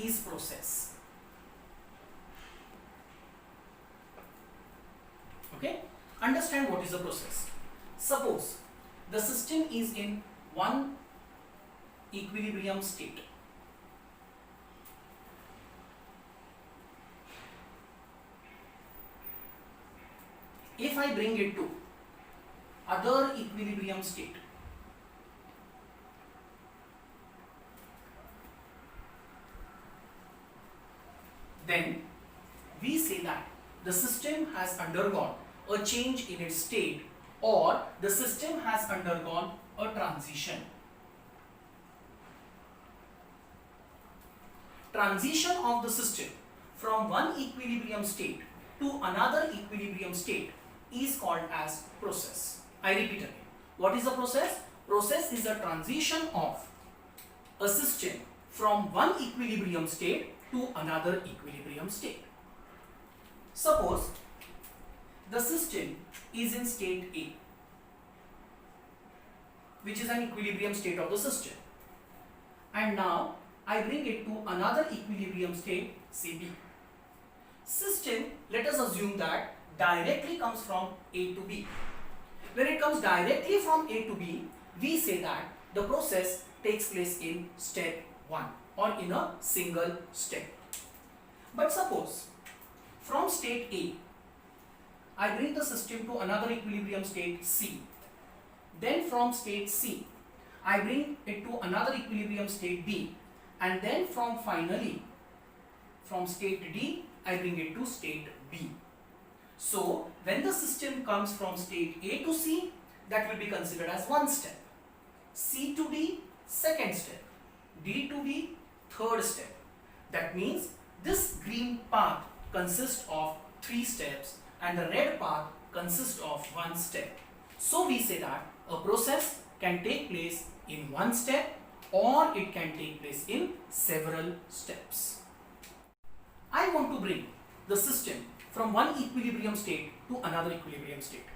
is process. Okay, understand what is a process. Suppose the system is in one equilibrium state. If I bring it to other equilibrium state, then we say that the system has undergone a change in its state, or the system has undergone a transition. Transition of the system from one equilibrium state to another equilibrium state is called as process. I repeat again. What is a process? Process is a transition of a system from one equilibrium state to another equilibrium state. Suppose the system is in state A, which is an equilibrium state of the system, and now I bring it to another equilibrium state, say B. System, let us assume that directly comes from A to B. When it comes directly from A to B, we say that the process takes place in step 1 or in a single step. But suppose from state A, I bring the system to another equilibrium state C. Then from state C, I bring it to another equilibrium state D. And then finally, from state D, I bring it to state B. So, when the system comes from state A to C, that will be considered as one step. C to D, second step. D to B, third step. That means this green path consists of 3 steps and the red path consists of 1 step. So, we say that a process can take place in one step or it can take place in several steps. I want to bring the system from one equilibrium state to another equilibrium state.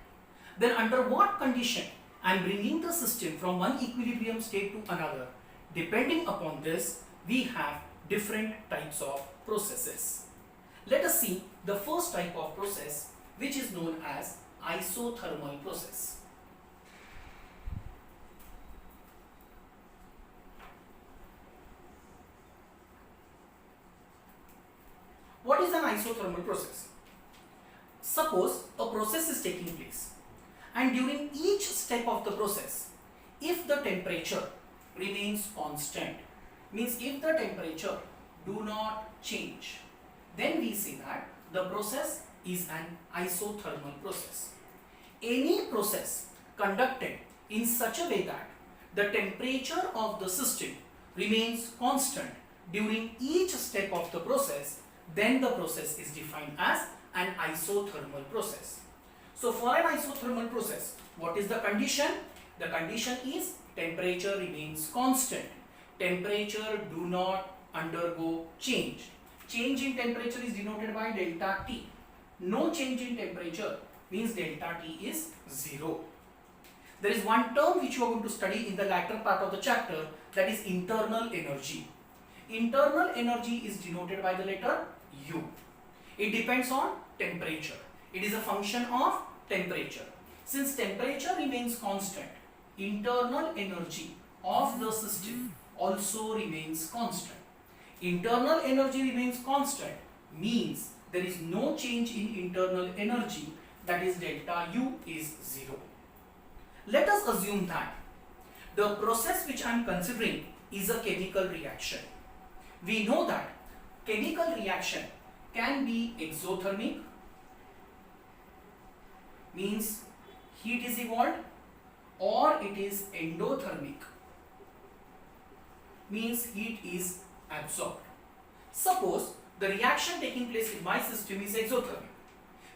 Then under what condition I am bringing the system from one equilibrium state to another? Depending upon this, we have different types of processes. Let us see the first type of process, which is known as isothermal process. What is an isothermal process? Suppose a process is taking place, and during each step of the process, if the temperature remains constant, means if the temperature do not change, then we say that the process is an isothermal process. Any process conducted in such a way that the temperature of the system remains constant during each step of the process, then the process is defined as an isothermal process. So for an isothermal process, what is the condition? The condition is temperature remains constant. Temperature do not undergo change. Change in temperature is denoted by delta T. No change in temperature means delta T is 0. There is one term which you are going to study in the latter part of the chapter, that is internal energy. Internal energy is denoted by the letter U. It depends on temperature. It is a function of temperature. Since temperature remains constant, internal energy of the system also remains constant. Internal energy remains constant means there is no change in internal energy, that is delta U is 0. Let us assume that the process which I am considering is a chemical reaction. We know that chemical reaction can be exothermic, means heat is evolved, or it is endothermic, means heat is absorbed. Suppose the reaction taking place in my system is exothermic,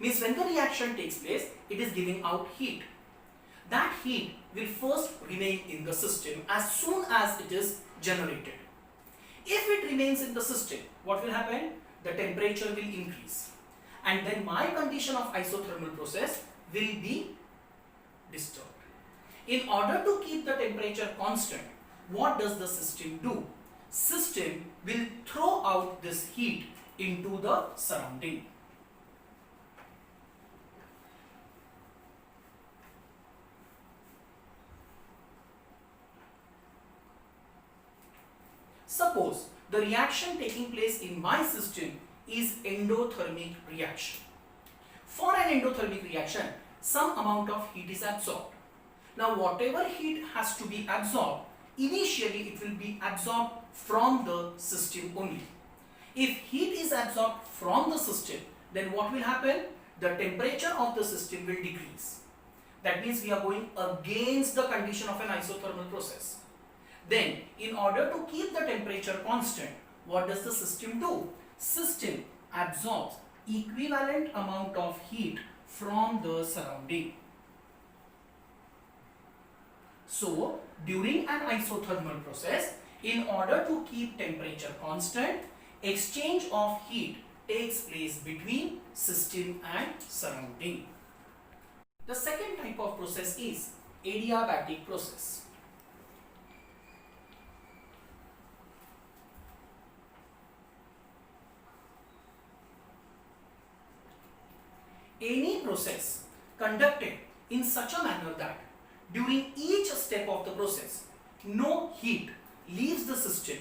means when the reaction takes place, it is giving out heat. That heat will first remain in the system as soon as it is generated. If it remains in the system, what will happen? The temperature will increase, and then my condition of isothermal process will be disturbed. In order to keep the temperature constant, what does the system do? System will throw out this heat into the surrounding. Suppose the reaction taking place in my system is endothermic reaction. For an endothermic reaction, some amount of heat is absorbed. Now whatever heat has to be absorbed, initially it will be absorbed from the system only. If heat is absorbed from the system, then what will happen? The temperature of the system will decrease. That means we are going against the condition of an isothermal process. Then, in order to keep the temperature constant, what does the system do? System absorbs equivalent amount of heat from the surrounding. So, during an isothermal process, in order to keep temperature constant, exchange of heat takes place between system and surrounding. The second type of process is adiabatic process. Any process conducted in such a manner that during each step of the process, no heat leaves the system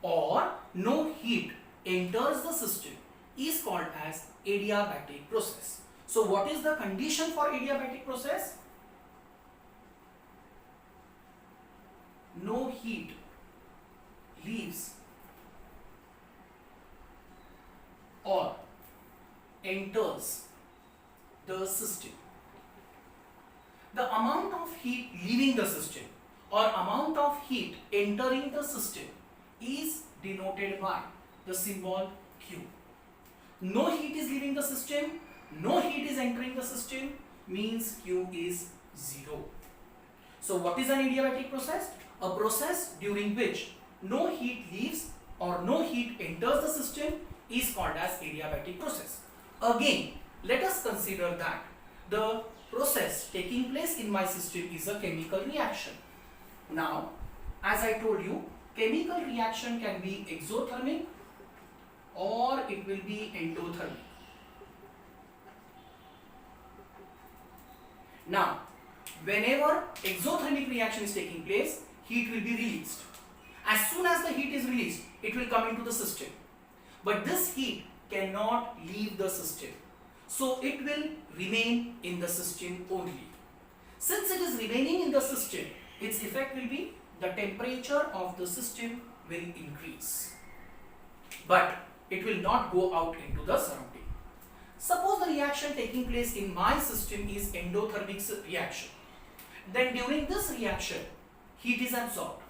or no heat enters the system is called as adiabatic process. So what is the condition for adiabatic process? No heat leaves or enters the system. The amount of heat leaving the system or amount of heat entering the system is denoted by the symbol Q. No heat is leaving the system, no heat is entering the system, means Q is 0. So what is an adiabatic process? A process during which no heat leaves or no heat enters the system is called as adiabatic process. Again, let us consider that the process taking place in my system is a chemical reaction. Now, as I told you, chemical reaction can be exothermic or it will be endothermic. Now, whenever exothermic reaction is taking place, heat will be released. As soon as the heat is released, it will come into the system. But this heat cannot leave the system. So it will remain in the system only. Since it is remaining in the system, its effect will be the temperature of the system will increase. But it will not go out into the surrounding. Suppose the reaction taking place in my system is endothermic reaction. Then during this reaction, heat is absorbed.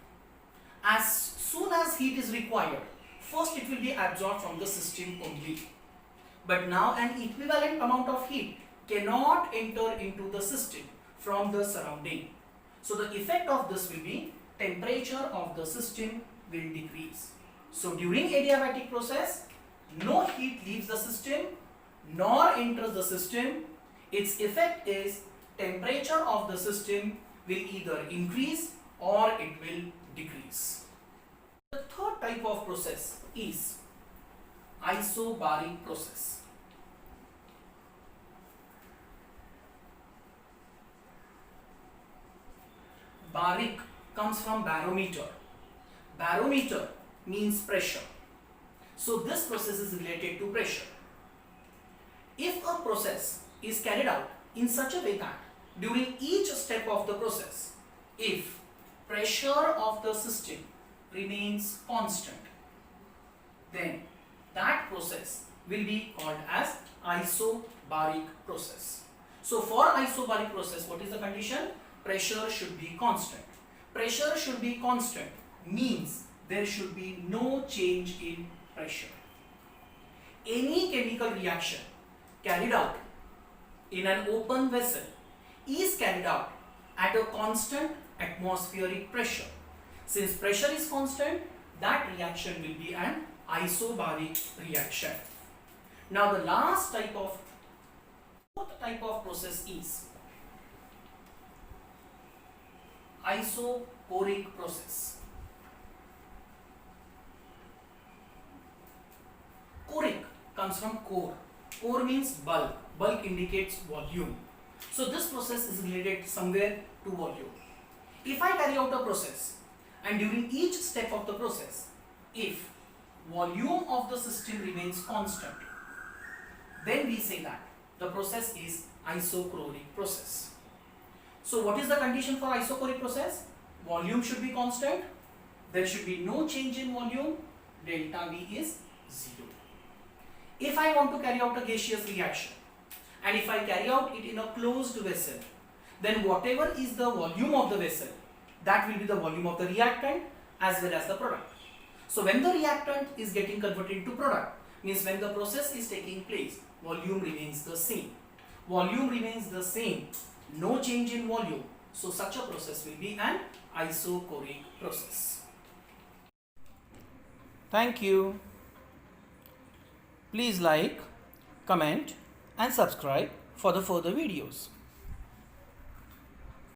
As soon as heat is required, first it will be absorbed from the system only. But now an equivalent amount of heat cannot enter into the system from the surrounding. So the effect of this will be temperature of the system will decrease. So during adiabatic process, no heat leaves the system nor enters the system. Its effect is temperature of the system will either increase or it will decrease. The third type of process is isobaric process. Baric comes from barometer. Barometer means pressure. So this process is related to pressure. If a process is carried out in such a way that during each step of the process, if pressure of the system remains constant, then that process will be called as isobaric process. So for isobaric process, what is the condition? Pressure should be constant. Pressure should be constant means there should be no change in pressure. Any chemical reaction carried out in an open vessel is carried out at a constant atmospheric pressure. Since pressure is constant, that reaction will be an isobaric reaction. Now the fourth type of process is isochoric process. comes from core. Core means bulk. Bulk indicates volume. So this process is related somewhere to volume. If I carry out a process and during each step of the process, if volume of the system remains constant, then we say that the process is isochoric process. So what is the condition for isochoric process? Volume should be constant. There should be no change in volume. Delta V is 0. If I want to carry out a gaseous reaction and if I carry out it in a closed vessel, then whatever is the volume of the vessel, that will be the volume of the reactant as well as the product. So when the reactant is getting converted into product, means when the process is taking place, volume remains the same. Volume remains the same, no change in volume. So such a process will be an isochoric process. Thank you. Please like, comment and subscribe for the further videos.